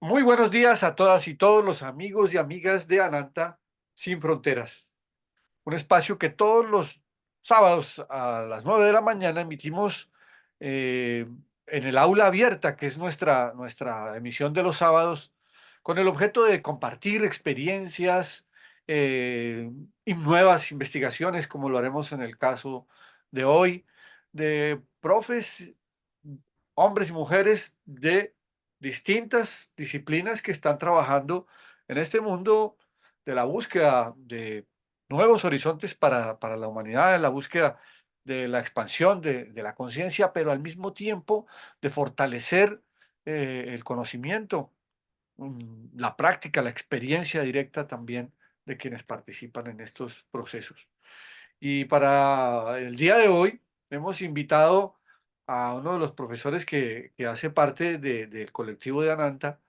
Muy buenos días a todas y todos los amigos y amigas de Ananta Sin Fronteras, un espacio que todos los sábados a las 9 de la mañana emitimos eh, en el aula abierta, que es nuestra emisión de los sábados, con el objeto de compartir experiencias eh, y nuevas investigaciones, como lo haremos en el caso de hoy, de profes, hombres y mujeres de distintas disciplinas que están trabajando en este mundo de la búsqueda de nuevos horizontes para la humanidad, en la búsqueda de la expansión de la conciencia, pero al mismo tiempo de fortalecer el conocimiento, la práctica, la experiencia directa también de quienes participan en estos procesos. Y para el día de hoy hemos invitado a uno de los profesores que hace parte del colectivo de Ananta,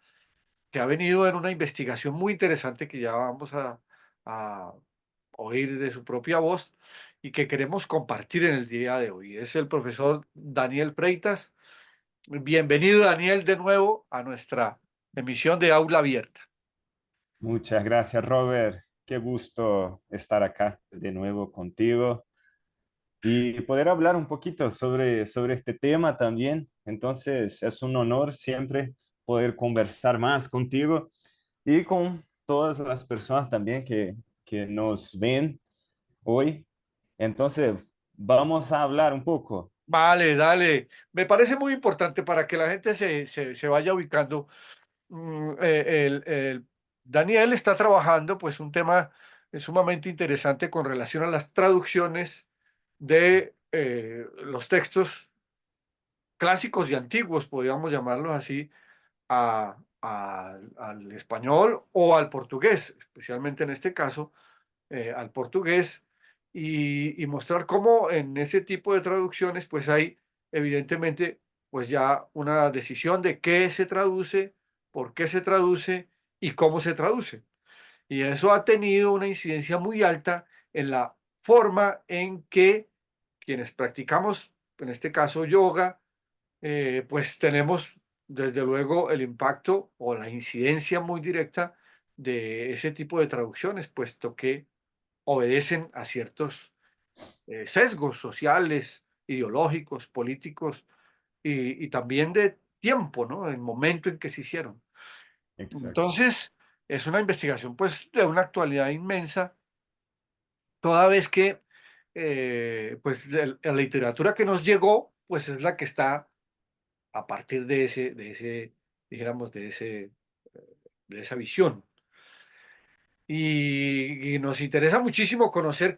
que ha venido en una investigación muy interesante que ya vamos a oír de su propia voz y que queremos compartir en el día de hoy. Es el profesor Daniel Freitas. Bienvenido, Daniel, de nuevo a nuestra emisión de Aula Abierta. Muchas gracias, Robert. Qué gusto estar acá de nuevo contigo y poder hablar un poquito sobre este tema también. Entonces, es un honor siempre poder conversar más contigo y con todas las personas también que nos ven hoy. Entonces, vamos a hablar un poco. Vale, dale. Me parece muy importante para que la gente se vaya ubicando. Daniel está trabajando pues un tema sumamente interesante con relación a las traducciones de los textos clásicos y antiguos, podríamos llamarlos así, al español o al portugués, especialmente en este caso, al portugués, y mostrar cómo en ese tipo de traducciones pues hay evidentemente pues ya una decisión de qué se traduce, por qué se traduce y cómo se traduce. Y eso ha tenido una incidencia muy alta en la forma en que quienes practicamos, en este caso yoga, pues tenemos desde luego el impacto o la incidencia muy directa de ese tipo de traducciones, puesto que obedecen a ciertos sesgos sociales, ideológicos, políticos y también de tiempo, ¿no? El momento en que se hicieron. Exacto. Entonces, es una investigación pues de una actualidad inmensa, toda vez que pues la literatura que nos llegó pues es la que está a partir dijéramos, de esa visión. Y nos interesa muchísimo conocer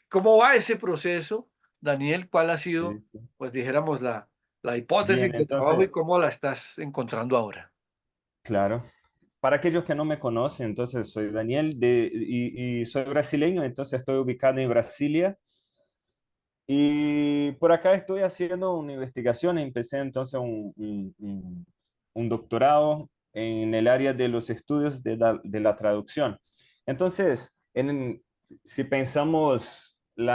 cómo va ese proceso, Daniel, cuál ha Sí, sido, sí. pues dijéramos, la hipótesis Bien, de trabajo y entonces, cómo la estás encontrando ahora. claro. Para aquellos que no me conocen, entonces soy Daniel y soy brasileño, entonces estoy ubicado en Brasilia y por acá estoy haciendo una investigación. Empecé entonces un doctorado en el área de los estudios de la traducción. Entonces, si pensamos el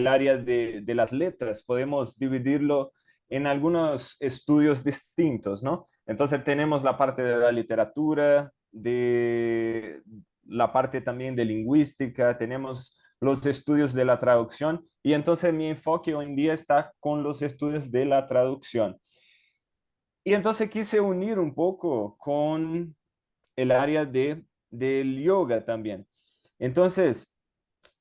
área de las letras, podemos dividirlo en algunos estudios distintos, ¿no? Entonces tenemos la parte de la literatura, de la parte también de lingüística, tenemos los estudios de la traducción y entonces mi enfoque hoy en día está con los estudios de la traducción. Y entonces quise unir un poco con el área del yoga también. Entonces,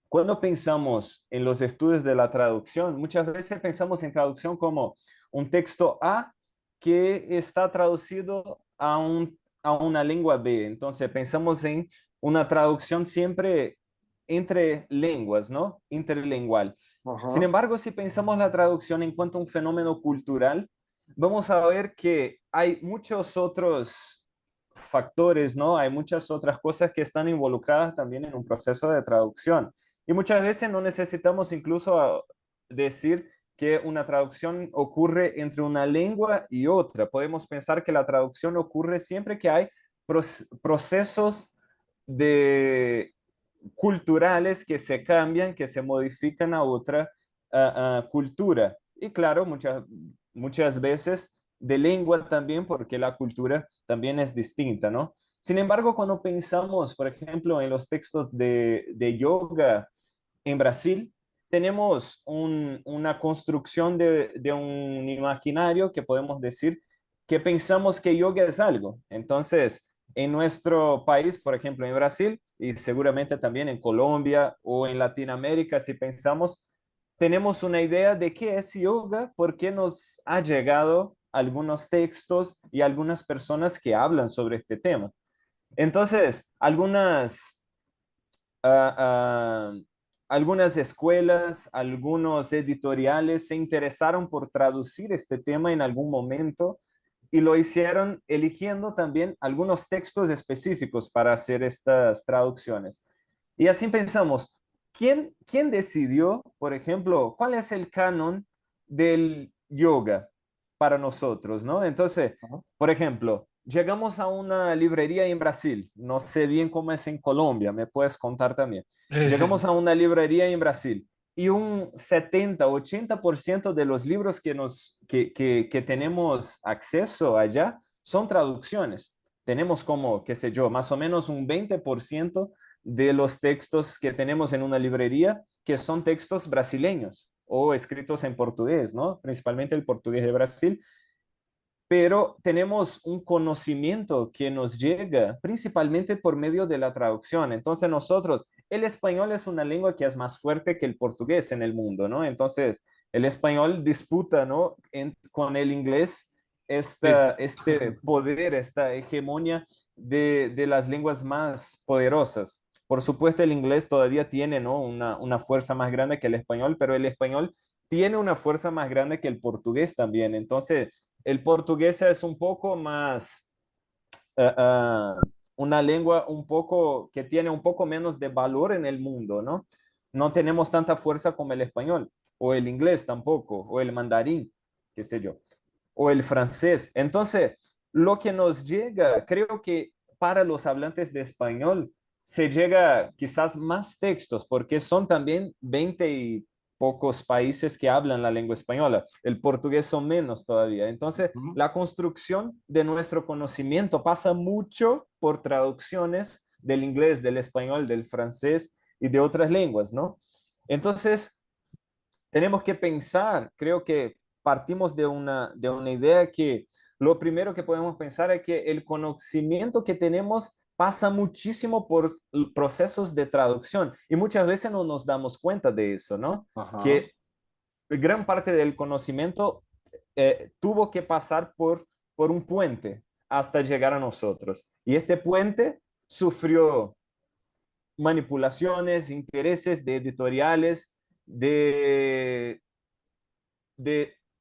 cuando pensamos en los estudios de la traducción, muchas veces pensamos en traducción como un texto A que está traducido a una lengua B. Entonces pensamos en una traducción siempre entre lenguas, ¿no? Interlingual. Sin Ajá. embargo, si pensamos la traducción en cuanto a un fenómeno cultural, vamos a ver que hay muchos otros factores, ¿no? Hay muchas otras cosas que están involucradas también en un proceso de traducción. Y muchas veces no necesitamos incluso decir que una traducción ocurre entre una lengua y otra. Podemos pensar que la traducción ocurre siempre que hay procesos de culturales que se cambian, que se modifican a otra cultura. Y claro, muchas veces de lengua también, porque la cultura también es distinta, ¿no? Sin embargo, cuando pensamos, por ejemplo, en los textos de yoga en Brasil, tenemos una construcción de un imaginario que podemos decir que pensamos que yoga es algo. Entonces, en nuestro país, por ejemplo, en Brasil, y seguramente también en Colombia o en Latinoamérica, si pensamos, tenemos una idea de qué es yoga, porque nos ha llegado algunos textos y algunas personas que hablan sobre este tema. Entonces, ah, ah, algunas escuelas, algunos editoriales se interesaron por traducir este tema en algún momento y lo hicieron eligiendo también algunos textos específicos para hacer estas traducciones. Y así pensamos, ¿quién decidió, por ejemplo, cuál es el canon del yoga para nosotros, ¿no? Entonces, Ajá. por ejemplo, llegamos a una librería en Brasil, no sé bien cómo es en Colombia, me puedes contar también. Llegamos a una librería en Brasil y un 70-80% de los libros que tenemos acceso allá son traducciones. Tenemos como, qué sé yo, más o menos un 20% de los textos que tenemos en una librería que son textos brasileños o escritos en portugués, ¿no? Principalmente el portugués de Brasil, pero tenemos un conocimiento que nos llega principalmente por medio de la traducción. Entonces nosotros, el español es una lengua que es más fuerte que el portugués en el mundo, ¿no? Entonces el español disputa, ¿no? Con el inglés Sí. este poder, esta hegemonía de las lenguas más poderosas. Por supuesto, el inglés todavía tiene, ¿no? Una fuerza más grande que el español, pero el español tiene una fuerza más grande que el portugués también. Entonces, el portugués es un poco más, una lengua un poco que tiene un poco menos de valor en el mundo, ¿no? No tenemos tanta fuerza como el español, o el inglés tampoco, o el mandarín, qué sé yo, o el francés. Entonces, lo que nos llega, creo que para los hablantes de español, se llega quizás más textos, porque son también 20 y pocos países que hablan la lengua española. El portugués son menos todavía. Entonces, Ujú. la construcción de nuestro conocimiento pasa mucho por traducciones del inglés, del español, del francés y de otras lenguas, ¿no? Entonces, tenemos que pensar, creo que partimos de una idea que lo primero que podemos pensar es que el conocimiento que tenemos pasa muchísimo por procesos de traducción y muchas veces no nos damos cuenta de eso, ¿no? Ajá. Que gran parte del conocimiento tuvo que pasar por un puente hasta llegar a nosotros. Y este puente sufrió manipulaciones, intereses de editoriales, de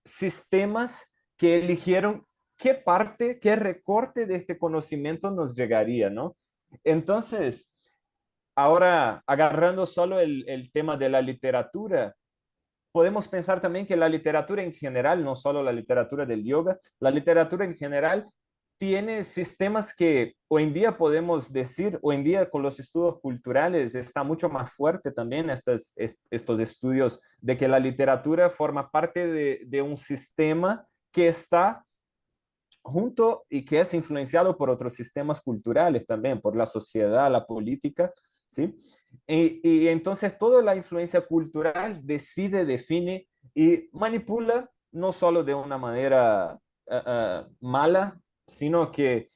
sistemas que eligieron qué parte, qué recorte de este conocimiento nos llegaría, ¿no? Entonces, ahora agarrando solo el tema de la literatura, podemos pensar también que la literatura en general, no solo la literatura del yoga, la literatura en general tiene sistemas que hoy en día podemos decir, hoy en día con los estudios culturales está mucho más fuerte también estos estudios de que la literatura forma parte de un sistema que está junto y que es influenciado por otros sistemas culturales también, por la sociedad, la política, ¿sí? Y entonces toda la influencia cultural decide, define y manipula no solo de una manera mala, sino que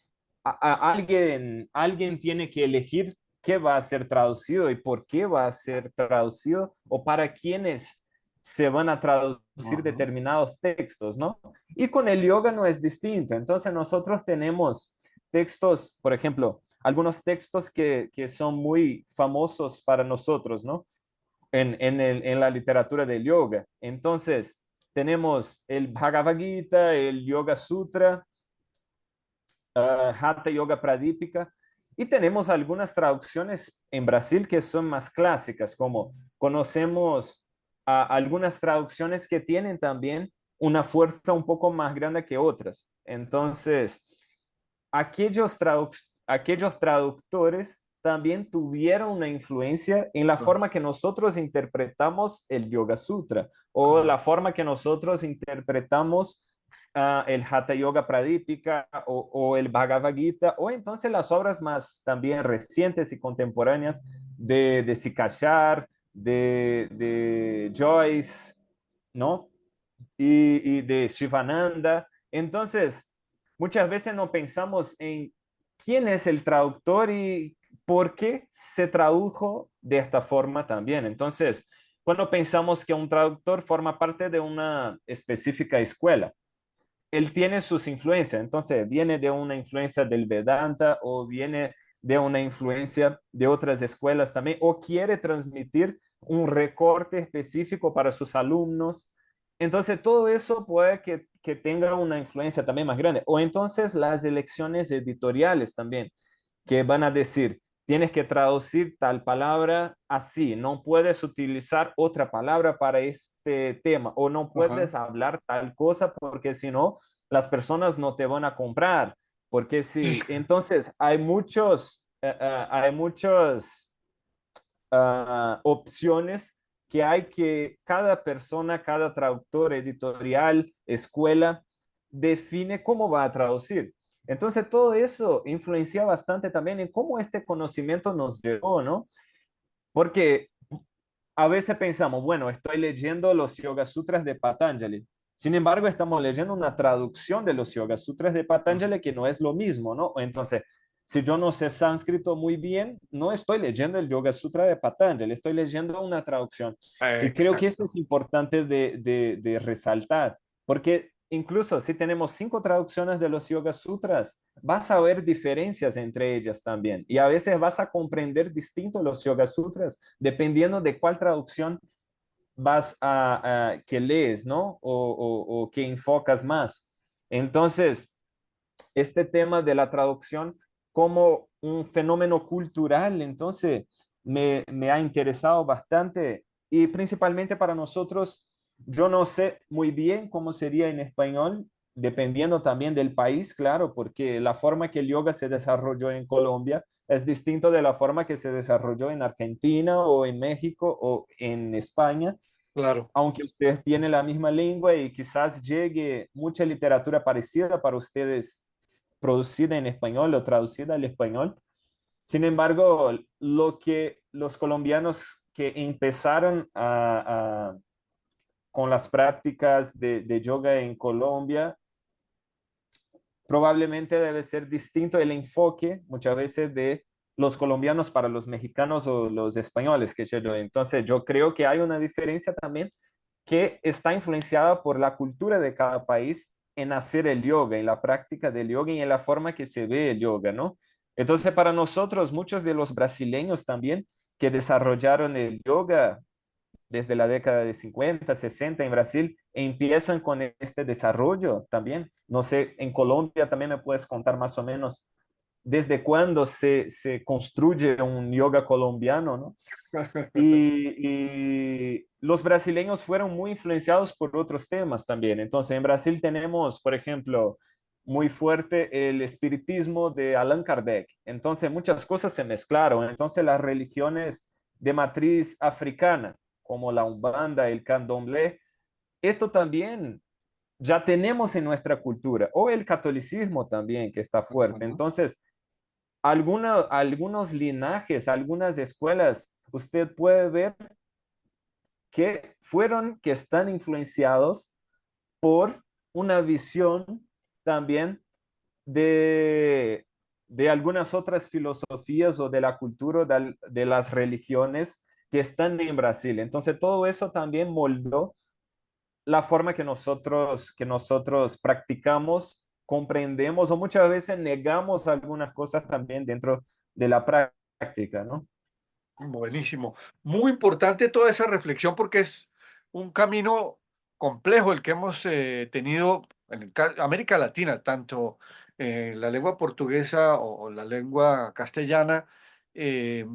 alguien tiene que elegir qué va a ser traducido y por qué va a ser traducido o para quiénes se van a traducir Ajá. determinados textos, ¿no? Y con el yoga no es distinto. Entonces nosotros tenemos textos, por ejemplo, algunos textos que son muy famosos para nosotros, ¿no? En la literatura del yoga. Entonces, tenemos el Bhagavad Gita, el Yoga Sutra, Hatha Yoga Pradipika, y tenemos algunas traducciones en Brasil que son más clásicas, como conocemos algunas traducciones que tienen también una fuerza un poco más grande que otras. Entonces, aquellos traductores también tuvieron una influencia en la forma que nosotros interpretamos el Yoga Sutra o la forma que nosotros interpretamos el Hatha Yoga Pradipika o el Bhagavad Gita, o entonces las obras más también recientes y contemporáneas de Sikashar, de Joyce, ¿no? Y de Shivananda. Entonces, muchas veces no pensamos en quién es el traductor y por qué se tradujo de esta forma también. Entonces, cuando pensamos que un traductor forma parte de una específica escuela, él tiene sus influencias, entonces viene de una influencia del Vedanta o viene de una influencia de otras escuelas también, o quiere transmitir un recorte específico para sus alumnos. Entonces, todo eso puede que tenga una influencia también más grande. O entonces las elecciones editoriales también, que van a decir, tienes que traducir tal palabra así, no puedes utilizar otra palabra para este tema o no Ajá. puedes hablar tal cosa porque si no, las personas no te van a comprar. Porque Sí, si, entonces hay muchos opciones que hay que cada persona, cada traductor, editorial, escuela, define cómo va a traducir. Entonces, todo eso influencia bastante también en cómo este conocimiento nos llegó, ¿no? Porque a veces pensamos, bueno, estoy leyendo los Yoga Sutras de Patanjali. Sin embargo, estamos leyendo una traducción de los Yoga Sutras de Patanjali que no es lo mismo, ¿no? Entonces, si yo no sé sánscrito muy bien, no estoy leyendo el Yoga Sutra de Patanjali, estoy leyendo una traducción. Y creo que eso exacto. es importante de resaltar, porque incluso si tenemos 5 traducciones de los Yoga Sutras, vas a ver diferencias entre ellas también. Y a veces vas a comprender distinto los Yoga Sutras dependiendo de cuál traducción que lees, ¿no? O que enfocas más. Entonces, este tema de la traducción como un fenómeno cultural, entonces me ha interesado bastante y principalmente para nosotros, yo no sé muy bien cómo sería en español, dependiendo también del país, claro, porque la forma que el yoga se desarrolló en Colombia es distinto de la forma que se desarrolló en Argentina o en México o en España, Claro. aunque ustedes tienen la misma lengua y quizás llegue mucha literatura parecida para ustedes producida en español o traducida al español. Sin embargo, lo que los colombianos que empezaron con las prácticas de yoga en Colombia, probablemente debe ser distinto el enfoque muchas veces de los colombianos para los mexicanos o los españoles, que yo. Entonces, yo creo que hay una diferencia también que está influenciada por la cultura de cada país en hacer el yoga, en la práctica del yoga y en la forma que se ve el yoga, ¿no? Entonces, para nosotros, muchos de los brasileños también que desarrollaron el yoga desde la década de 50, 60 en Brasil, empiezan con este desarrollo también. No sé, en Colombia también me puedes contar más o menos desde cuándo se construye un yoga colombiano, ¿no? Y los brasileños fueron muy influenciados por otros temas también. Entonces, en Brasil tenemos, por ejemplo, muy fuerte el espiritismo de Allan Kardec. Entonces, muchas cosas se mezclaron. Entonces, las religiones de matriz africana, como la Umbanda, el Candomblé, esto también ya tenemos en nuestra cultura, o el catolicismo también, que está fuerte. Ajá. Entonces, algunos linajes, algunas escuelas, usted puede ver que están influenciados por una visión también de, de algunas otras filosofías o de la cultura de las religiones que están en Brasil. Entonces, todo eso también moldó la forma que nosotros practicamos, comprendemos o muchas veces negamos algunas cosas también dentro de la práctica, ¿no? Buenísimo. Muy importante toda esa reflexión porque es un camino complejo el que hemos tenido en América Latina, tanto la lengua portuguesa o la lengua castellana, eh,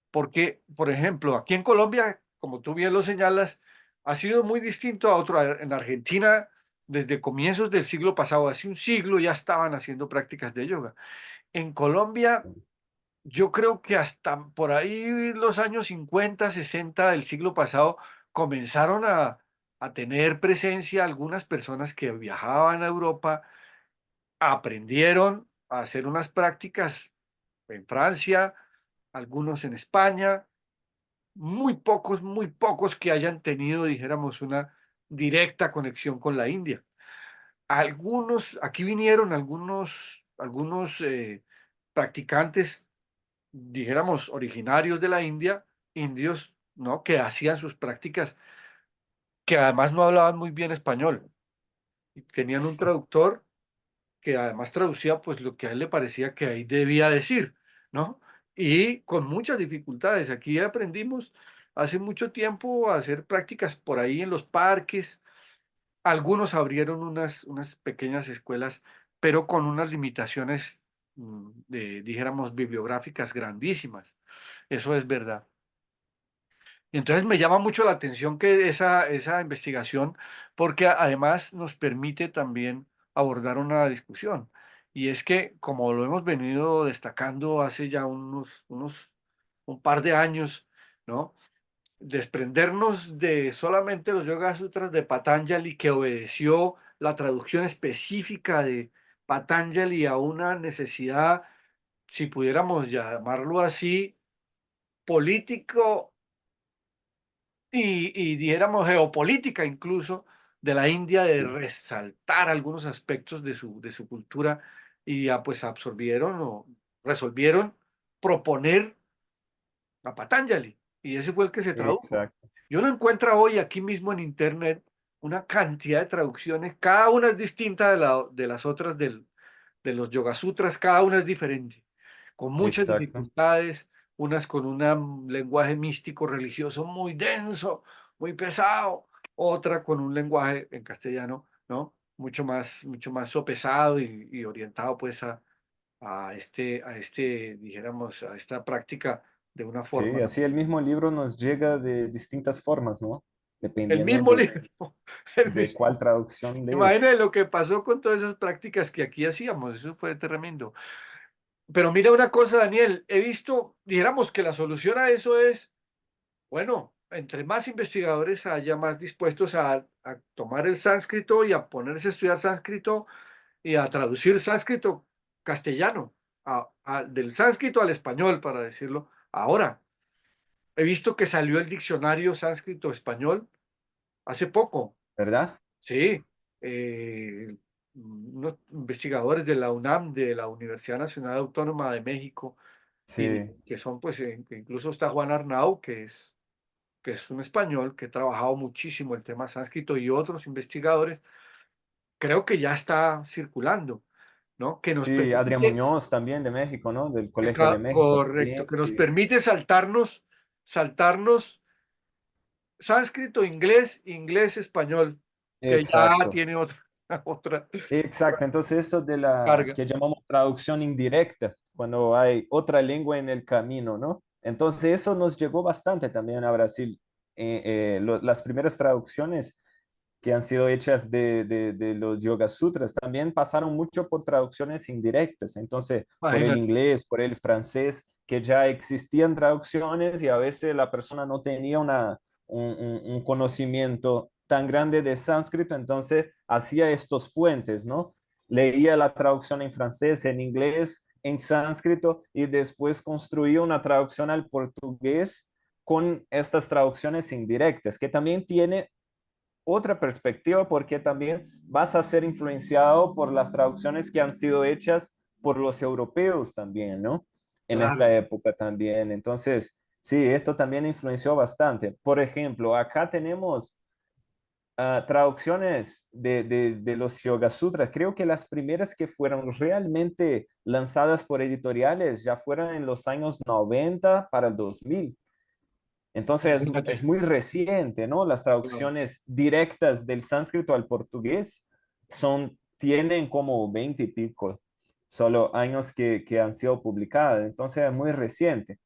porque, por ejemplo, aquí en Colombia, como tú bien lo señalas, ha sido muy distinto a otro. En Argentina, desde comienzos del siglo pasado, hace un siglo, ya estaban haciendo prácticas de yoga. En Colombia yo creo que hasta por ahí los años 50, 60 del siglo pasado comenzaron a a tener presencia algunas personas que viajaban a Europa, aprendieron a hacer unas prácticas en Francia, algunos en España, muy pocos que hayan tenido, dijéramos, una directa conexión con la India. Algunos, aquí vinieron algunos practicantes, dijéramos, originarios de la India, indios, ¿no? Que hacían sus prácticas, que además no hablaban muy bien español. Y tenían un traductor que además traducía pues lo que a él le parecía que ahí debía decir, ¿no? Y con muchas dificultades. Aquí aprendimos hace mucho tiempo a hacer prácticas por ahí en los parques. Algunos abrieron unas pequeñas escuelas, pero con unas limitaciones, dijéramos, bibliográficas grandísimas. Eso es verdad. Y entonces me llama mucho la atención que esa investigación, porque además nos permite también abordar una discusión. Y es que, como lo hemos venido destacando hace ya un par de años, ¿no? Desprendernos de solamente los Yoga Sutras de Patanjali, que obedeció la traducción específica de Patanjali a una necesidad, si pudiéramos llamarlo así, político y dijéramos geopolítica incluso de la India, de Sí, resaltar algunos aspectos de su cultura y ya pues absorbieron o resolvieron proponer a Patanjali y ese fue el que se tradujo. exacto, Y uno encuentra hoy aquí mismo en internet una cantidad de traducciones, cada una es distinta de las otras de los Yoga Sutras, cada una es diferente, con muchas exacto. dificultades, unas con un lenguaje místico religioso muy denso, muy pesado, otra con un lenguaje en castellano, ¿no? Mucho más sopesado y orientado pues dijéramos, a esta práctica de una Sí, forma. así el mismo libro nos llega de distintas formas, ¿no? El Dependiendo mismo libro, el de cuál mismo. traducción lees. Imagínate lo que pasó con todas esas prácticas que aquí hacíamos, eso fue tremendo. Pero mira una cosa, Daniel, he visto, dijéramos que la solución a eso es, bueno, entre más investigadores haya más dispuestos a tomar el sánscrito y a ponerse a estudiar sánscrito y a traducir sánscrito castellano, del sánscrito al español, para decirlo. Ahora, he visto que salió el diccionario sánscrito español hace poco. ¿Verdad? Sí, unos investigadores de la UNAM, de la Universidad Nacional Autónoma de México, y Sí, que son, pues, que incluso está Juan Arnau, que es un español que ha trabajado muchísimo el tema sánscrito y otros investigadores, creo que ya está circulando, ¿no? Que nos sí, Adrián permite, Muñoz también de México, ¿no? Del Colegio de México correcto, también. que nos Sí, permite saltarnos sánscrito, inglés, inglés, español, que ya exacto, tiene otra, otra exacto. Entonces eso de la carga. que llamamos traducción indirecta, cuando hay otra lengua en el camino, ¿no? Entonces eso nos llegó bastante también a Brasil. Las primeras traducciones que han sido hechas de los Yoga Sutras también pasaron mucho por traducciones indirectas. Entonces, por el Imagínate, inglés, por el francés, que ya existían traducciones y a veces la persona no tenía un conocimiento tan grande de sánscrito, entonces hacía estos puentes, ¿no? Leía la traducción en francés, en inglés, en sánscrito y después construía una traducción al portugués con estas traducciones indirectas, que también tiene otra perspectiva porque también vas a ser influenciado por las traducciones que han sido hechas por los europeos también, ¿no? En claro, esta época también. Entonces, sí, esto también influenció bastante. Por ejemplo, acá tenemos traducciones de los Yoga Sutras. Creo que las primeras que fueron realmente lanzadas por editoriales ya fueron en los años 90 para el 2000. Entonces imagínate. es muy reciente, ¿no? Las Claro, traducciones directas del sánscrito al portugués tienen como 20 y pico, solo años que han sido publicadas. Entonces es muy reciente,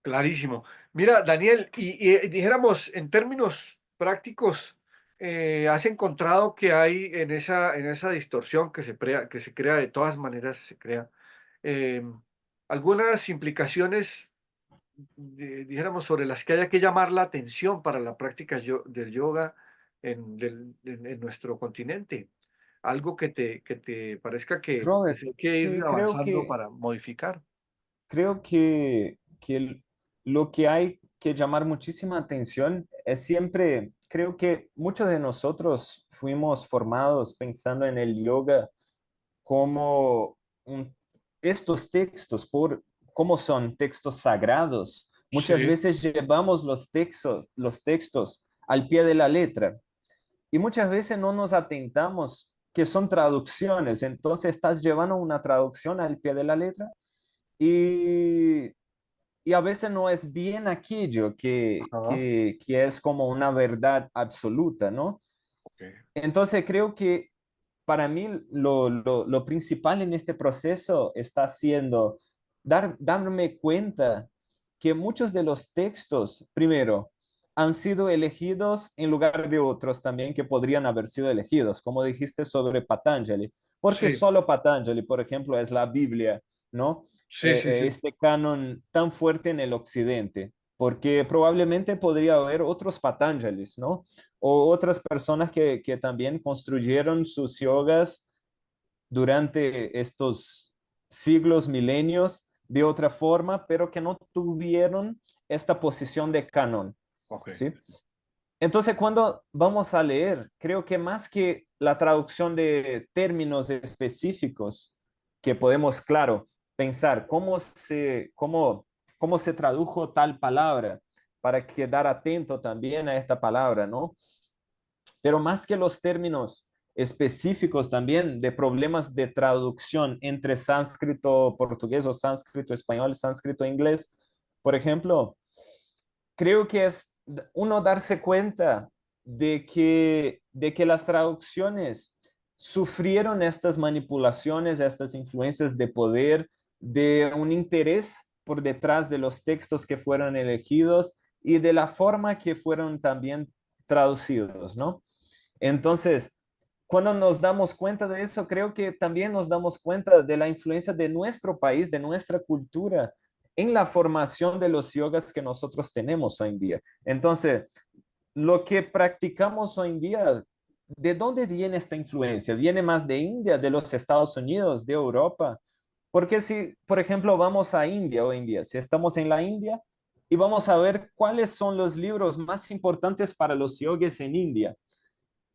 clarísimo. Mira, Daniel, dijéramos en términos prácticos, ¿has encontrado que hay en esa distorsión que se crea, de todas maneras se crea, eh, algunas implicaciones, dijéramos, sobre las que haya que llamar la atención para la práctica del yoga? en nuestro continente. Algo que te parezca que Robert, pues, hay que ir sí, avanzando para modificar. creo que lo que hay que llamar muchísima atención es siempre, creo que muchos de nosotros fuimos formados pensando en el yoga como estos textos, como son textos sagrados. Muchas Sí, veces llevamos los textos al pie de la letra y muchas veces no nos atentamos que son traducciones. Entonces estás llevando una traducción al pie de la letra y, y a veces no es bien aquello ajá, que es como una verdad absoluta, ¿no? ok, Entonces creo que para mí lo principal en este proceso está siendo darme cuenta que muchos de los textos, primero, han sido elegidos en lugar de otros también que podrían haber sido elegidos, como dijiste sobre Patanjali, porque sí, solo Patanjali, por ejemplo, es la Biblia, ¿no? sí, sí, sí, Este canon tan fuerte en el occidente, porque probablemente podría haber otros Patanjalis, ¿no? O otras personas que también construyeron sus yogas durante estos siglos, milenios, de otra forma, pero que no tuvieron esta posición de canon, ok, ¿sí? Entonces, cuando vamos a leer, creo que más que la traducción de términos específicos, que podemos, claro, pensar cómo se tradujo tal palabra para quedar atento también a esta palabra, ¿no? Pero más que los términos específicos también de problemas de traducción entre sánscrito portugués o sánscrito español, sánscrito inglés, por ejemplo, creo que es uno darse cuenta de que las traducciones sufrieron estas manipulaciones, estas influencias de poder, de un interés por detrás de los textos que fueron elegidos y de la forma que fueron también traducidos, ¿no? Entonces, cuando nos damos cuenta de eso, creo que también nos damos cuenta de la influencia de nuestro país, de nuestra cultura en la formación de los yogas que nosotros tenemos hoy en día. Entonces, lo que practicamos hoy en día, ¿de dónde viene esta influencia? ¿Viene más de India, de los Estados Unidos, de Europa? Porque si, por ejemplo, vamos a India hoy en día, si estamos en la India y vamos a ver cuáles son los libros más importantes para los yogis en India,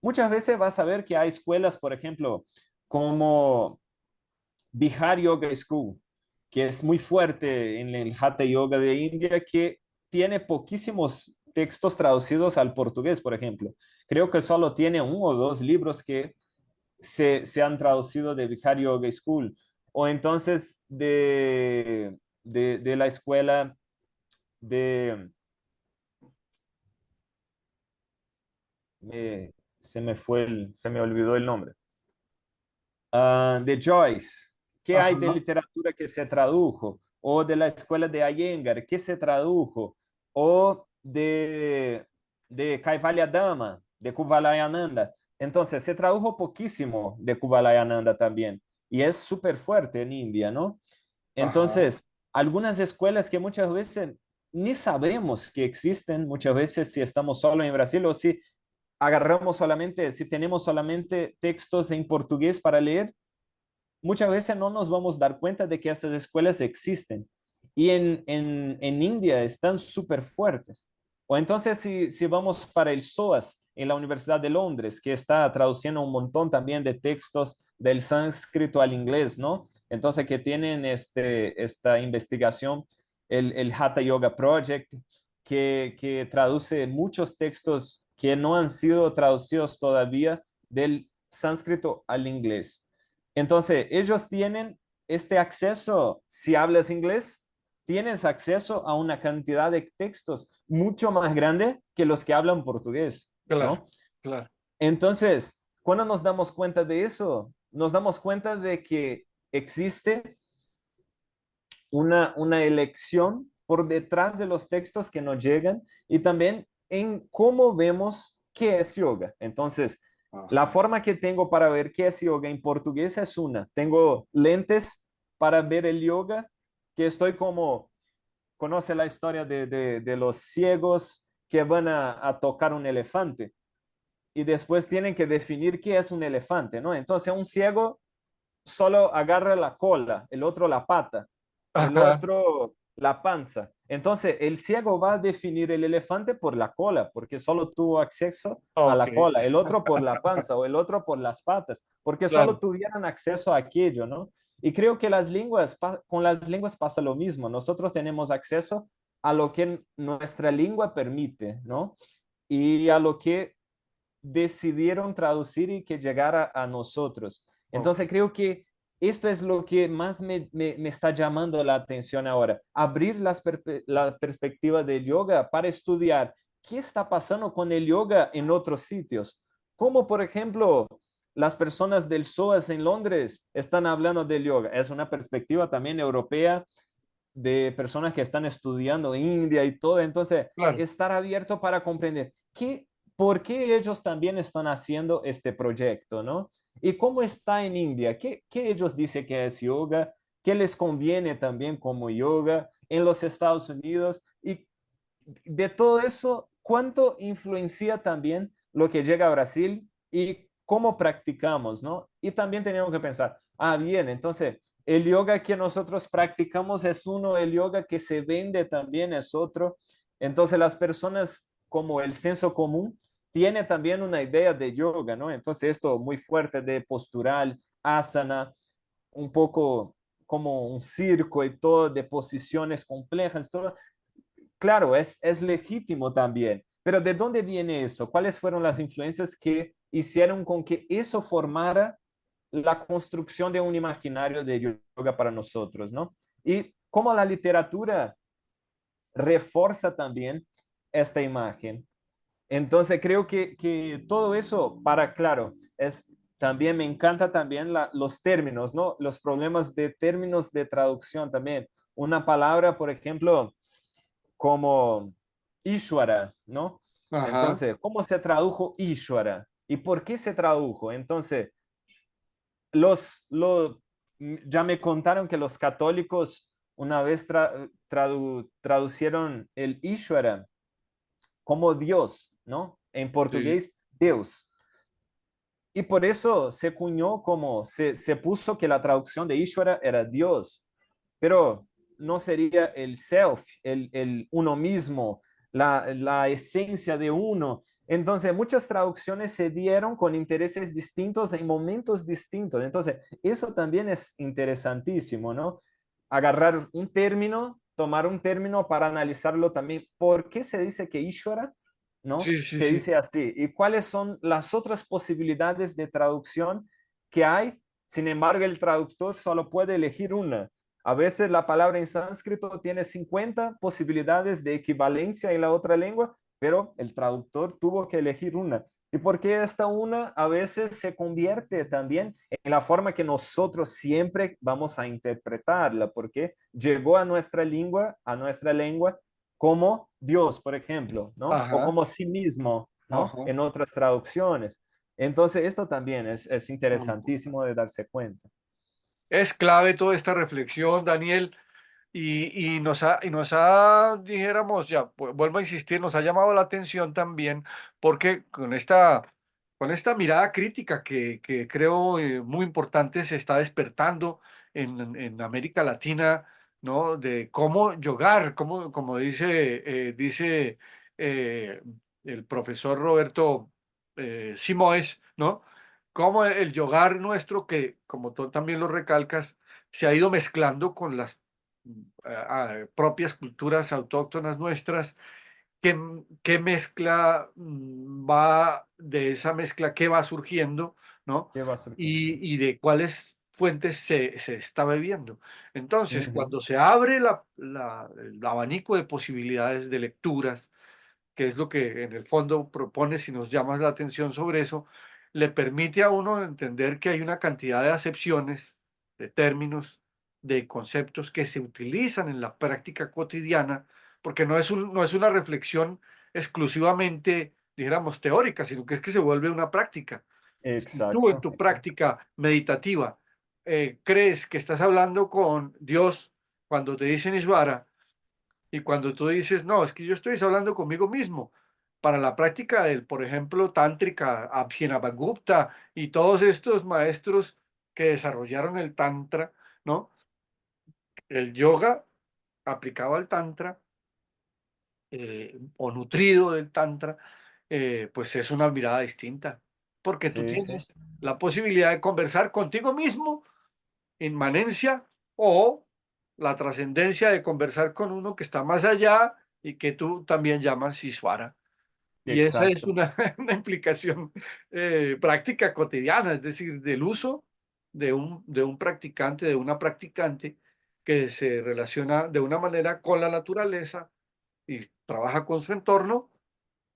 muchas veces vas a ver que hay escuelas, por ejemplo, como Bihar Yoga School, que es muy fuerte en el Hatha Yoga de India, que tiene poquísimos textos traducidos al portugués, por ejemplo. Creo que solo tiene uno o dos libros que se han traducido de Bihar Yoga School. O entonces de la escuela de... se me olvidó el nombre. De Joyce, ¿qué hay de ajá, literatura que se tradujo? O de la escuela de Iyengar, ¿qué se tradujo? O de Kaivalya Dama, de Kuvalayananda. Entonces, se tradujo poquísimo de Kuvalayananda también. Y es súper fuerte en India, ¿no? ajá, Entonces, algunas escuelas que muchas veces ni sabemos que existen, muchas veces si estamos solo en Brasil o si agarramos solamente, si tenemos solamente textos en portugués para leer, muchas veces no nos vamos a dar cuenta de que estas escuelas existen. Y en India están súper fuertes. O entonces si vamos para el SOAS en la Universidad de Londres, que está traduciendo un montón también de textos del sánscrito al inglés, ¿no? Entonces que tienen esta investigación, el Hatha Yoga Project, que traduce muchos textos que no han sido traducidos todavía del sánscrito al inglés. Entonces, ellos tienen este acceso, si hablas inglés, tienes acceso a una cantidad de textos mucho más grande que los que hablan portugués, claro, ¿no? claro, Entonces, cuando nos damos cuenta de eso, nos damos cuenta de que existe una elección por detrás de los textos que nos llegan y también en cómo vemos qué es yoga. Entonces, la ajá, forma que tengo para ver qué es yoga en portugués es una. Tengo lentes para ver el yoga, que estoy como, conoce la historia de los ciegos que van a tocar un elefante. y después tienen que definir qué es un elefante, ¿no? Entonces un ciego solo agarra la cola, el otro la pata, el Ajá. otro la panza. Entonces el ciego va a definir el elefante por la cola, porque solo tuvo acceso a Ok, la cola, el otro por la panza o el otro por las patas, porque solo claro. tuvieran acceso a aquello, ¿no? Y creo que las lenguas, con las lenguas pasa lo mismo. Nosotros tenemos acceso a lo que nuestra lengua permite, ¿no? Y a lo que decidieron traducir y que llegara a nosotros. Ok. Entonces creo que esto es lo que más me está llamando la atención ahora, abrir la perspectiva del yoga para estudiar qué está pasando con el yoga en otros sitios, como por ejemplo las personas del SOAS en Londres están hablando del yoga. Es una perspectiva también europea de personas que están estudiando en India y todo. Entonces, Claro. estar abierto para comprender por qué ellos también están haciendo este proyecto, ¿no? Y cómo está en India, qué ellos dicen que es yoga, qué les conviene también como yoga en los Estados Unidos y de todo eso, cuánto influencia también lo que llega a Brasil y cómo practicamos, ¿no? Y también tenemos que pensar, bien, entonces el yoga que nosotros practicamos es uno, el yoga que se vende también es otro. Entonces las personas como el senso común tiene también una idea de yoga, ¿no? Entonces esto muy fuerte de postural, asana, un poco como un circo y todo, de posiciones complejas, todo. Claro, es legítimo también, pero ¿de dónde viene eso? ¿Cuáles fueron las influencias que hicieron con que eso formara la construcción de un imaginario de yoga para nosotros, ¿no? Y cómo la literatura refuerza también esta imagen. Entonces creo que todo eso, para claro, también me encanta también los términos, ¿no? Los problemas de términos de traducción también. Una palabra, por ejemplo, como Ishwara, ¿no? Ajá. Entonces, ¿cómo se tradujo Ishwara? ¿Y por qué se tradujo? Entonces, los, los, ya me contaron que los católicos una vez traducieron el Ishwara como Dios, ¿no? En Sí. portugués, Deus. Y por eso se cuñó como, se puso que la traducción de Ishwara era Dios, pero no sería el self, el uno mismo, la esencia de uno. Entonces, muchas traducciones se dieron con intereses distintos en momentos distintos. Entonces, eso también es interesantísimo, ¿no? Agarrar un término, tomar un término para analizarlo también. ¿Por qué se dice que Ishvara, ¿no? Sí, sí, Se sí. dice así. ¿Y cuáles son las otras posibilidades de traducción que hay? Sin embargo, el traductor solo puede elegir una. A veces la palabra en sánscrito tiene 50 posibilidades de equivalencia en la otra lengua, pero el traductor tuvo que elegir una. ¿Y por qué esta una a veces se convierte también en la forma que nosotros siempre vamos a interpretarla? Porque llegó a nuestra lengua como Dios, por ejemplo, ¿no? O Ajá. como sí mismo, ¿no? Ajá. En otras traducciones. Entonces, esto también es Ujú. interesantísimo de darse cuenta. Es clave toda esta reflexión, Daniel, y nos ha, dijéramos, ya, vuelvo a insistir, nos ha llamado la atención también, porque con esta mirada crítica que creo muy importante se está despertando en América Latina, ¿no? De cómo yogar, como dice eh, el profesor Roberto Simoes, ¿no? Cómo el yogar nuestro, que como tú también lo recalcas, se ha ido mezclando con las propias culturas autóctonas nuestras. ¿Qué mezcla va de esa mezcla, qué va surgiendo, ¿no? ¿Qué va surgiendo? Y de cuáles fuentes se está bebiendo? Entonces, Ujú. cuando se abre el abanico de posibilidades de lecturas, que es lo que en el fondo propone, si nos llamas la atención sobre eso, le permite a uno entender que hay una cantidad de acepciones, de términos, de conceptos que se utilizan en la práctica cotidiana, porque no es una reflexión exclusivamente, dijéramos, teórica, sino que es que se vuelve una práctica. Si tú en Exacto, tu exacto. práctica meditativa crees que estás hablando con Dios cuando te dicen Ishvara, y cuando tú dices, no, es que yo estoy hablando conmigo mismo, para la práctica del, por ejemplo, Tántrica, Abhinavagupta y todos estos maestros que desarrollaron el Tantra, ¿no? El yoga aplicado al Tantra o nutrido del Tantra, pues es una mirada distinta, porque tú Sí, sí, tienes la posibilidad de conversar contigo mismo, inmanencia, o la trascendencia de conversar con uno que está más allá y que tú también llamas Ishvara. Y esa es exacto. una, una implicación práctica cotidiana, es decir, del uso de un practicante, de una practicante que se relaciona de una manera con la naturaleza y trabaja con su entorno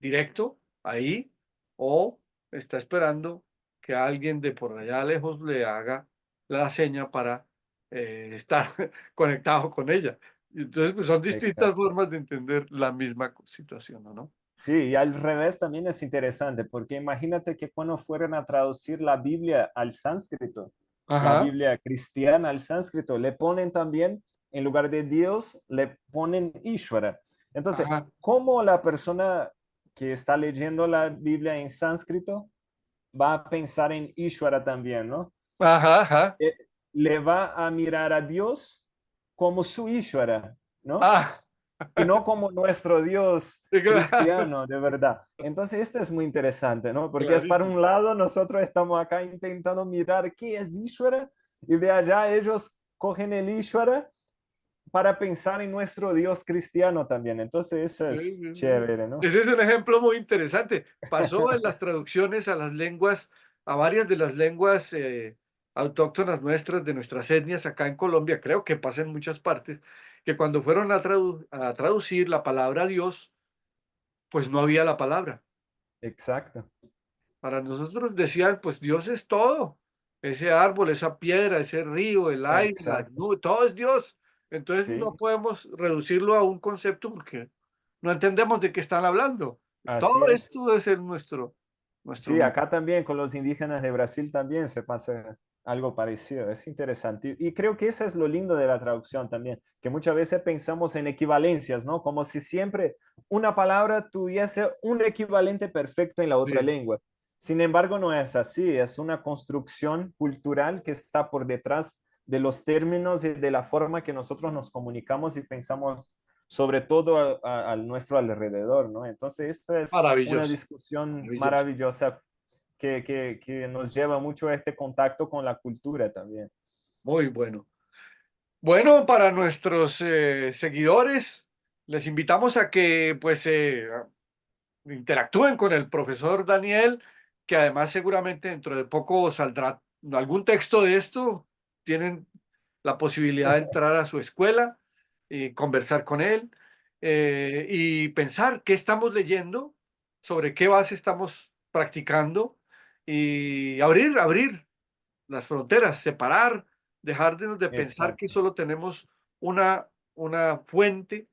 directo ahí, o está esperando que alguien de por allá lejos le haga la seña para estar conectado con ella. Y entonces, pues son distintas Exacto. formas de entender la misma situación, ¿o no? Sí, y al revés también es interesante, porque imagínate que cuando fueran a traducir la Biblia al sánscrito, la Ajá, Biblia cristiana al sánscrito, le ponen también, en lugar de Dios, le ponen Ishvara. Entonces, ajá, ¿cómo la persona que está leyendo la Biblia en sánscrito va a pensar en Ishvara también, ¿no? ajá, ajá. Eh, Le va a mirar a Dios como su Ishvara, ¿no? Ah, Y no como nuestro Dios sí, claro, cristiano, de verdad. Entonces, esto es muy interesante, ¿no? Porque es para clarísimo. un lado, nosotros estamos acá intentando mirar qué es Ishvara, y de allá ellos cogen el Ishvara para pensar en nuestro Dios cristiano también. Entonces, eso Sí, es sí, sí. chévere, ¿no? Ese es un ejemplo muy interesante. Pasó en las traducciones a las lenguas, a varias de las lenguas autóctonas nuestras, de nuestras etnias acá en Colombia, creo que pasa en muchas partes, que cuando fueron a traducir la palabra Dios, pues no había la palabra. Exacto, Para nosotros decían, pues Dios es todo. Ese árbol, esa piedra, ese río, el aire, la exacto. nube, todo es Dios. Entonces no Sí, podemos reducirlo a un concepto porque no entendemos de qué están hablando. así Todo es. esto es el nuestro Sí, mundo. acá también con los indígenas de Brasil también se pasa algo parecido. Es interesante. Y creo que eso es lo lindo de la traducción también, que muchas veces pensamos en equivalencias, ¿no? Como si siempre una palabra tuviese un equivalente perfecto en la otra Sí, lengua. Sin embargo, no es así. Es una construcción cultural que está por detrás de los términos y de la forma que nosotros nos comunicamos y pensamos sobre todo a nuestro alrededor, ¿no? Entonces, esto es una maravilloso, discusión maravilloso. maravillosa que nos lleva mucho a este contacto con la cultura también. Muy bueno. Bueno, para nuestros seguidores, les invitamos a que pues interactúen con el profesor Daniel, que además seguramente dentro de poco saldrá algún texto de esto. Tienen la posibilidad de entrar a su escuela y conversar con él y pensar qué estamos leyendo, sobre qué base estamos practicando y abrir las fronteras, separar, dejar de pensar que Exacto, solo tenemos una fuente,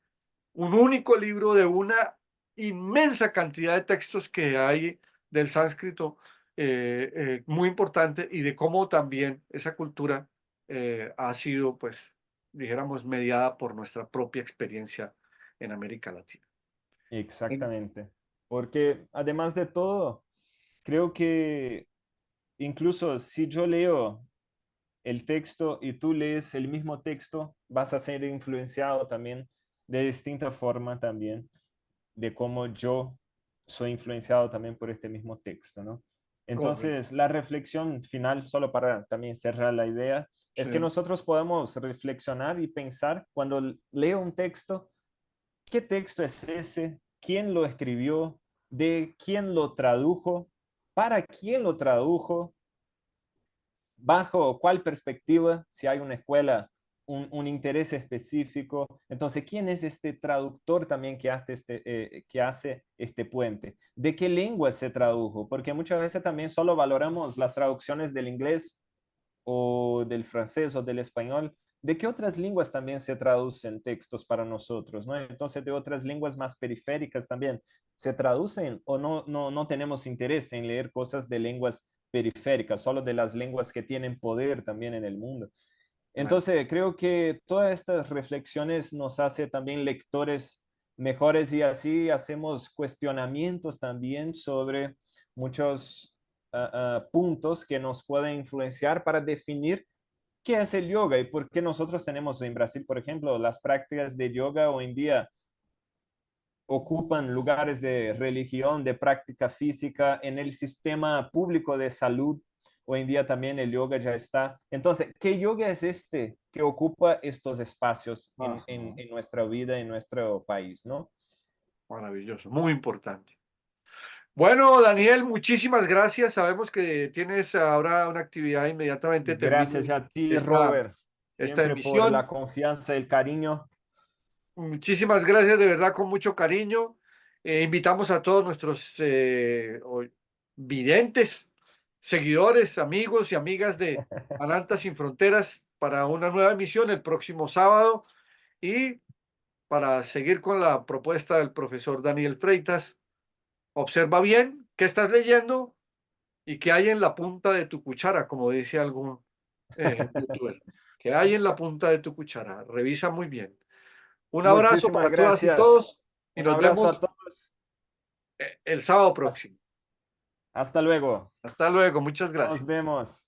un único libro de una inmensa cantidad de textos que hay del sánscrito, muy importante, y de cómo también esa cultura ha sido, pues, dijéramos, mediada por nuestra propia experiencia en América Latina. En- exactamente. Porque además de todo, creo que incluso si yo leo el texto y tú lees el mismo texto, vas a ser influenciado también de distinta forma también de cómo yo soy influenciado también por este mismo texto, ¿no? Correcto. Entonces, la reflexión final, solo para también cerrar la idea, es que Sí. nosotros podamos reflexionar y pensar cuando leo un texto, ¿qué texto es ese? ¿Quién lo escribió? ¿De quién lo tradujo? ¿Para quién lo tradujo? ¿Bajo cuál perspectiva? Si hay una escuela, un interés específico. Entonces, ¿quién es este traductor también que hace este puente? ¿De qué lengua se tradujo? Porque muchas veces también solo valoramos las traducciones del inglés o del francés o del español. ¿De qué otras lenguas también se traducen textos para nosotros? ¿No? Entonces, de otras lenguas más periféricas también se traducen o no tenemos interés en leer cosas de lenguas periféricas, solo de las lenguas que tienen poder también en el mundo. Ah, Entonces, creo que todas estas reflexiones nos hace también lectores mejores y así hacemos cuestionamientos también sobre muchos puntos que nos pueden influenciar para definir qué es el yoga y por qué nosotros tenemos en Brasil, por ejemplo, las prácticas de yoga hoy en día ocupan lugares de religión, de práctica física en el sistema público de salud. Hoy en día también el yoga ya está. Entonces, ¿qué yoga es este que ocupa estos espacios Ajá, en nuestra vida, en nuestro país, ¿no? maravilloso, muy importante. Bueno, Daniel, muchísimas gracias. Sabemos que tienes ahora una actividad inmediatamente Gracias termine a ti, esta, Robert, esta siempre por la emisión. confianza y el cariño. Muchísimas gracias, de verdad, con mucho cariño. Invitamos a todos nuestros videntes, seguidores, amigos y amigas de Ananta Sin Fronteras para una nueva emisión el próximo sábado y para seguir con la propuesta del profesor Daniel Freitas. Observa bien qué estás leyendo y qué hay en la punta de tu cuchara, como dice algún youtuber. ¿Qué hay en la punta de tu cuchara? Revisa muy bien. Un abrazo Muchísimas para todas y gracias. todos y Un nos abrazo a vemos todos. el sábado Hasta próximo. hasta luego. Hasta luego, muchas Nos gracias. vemos.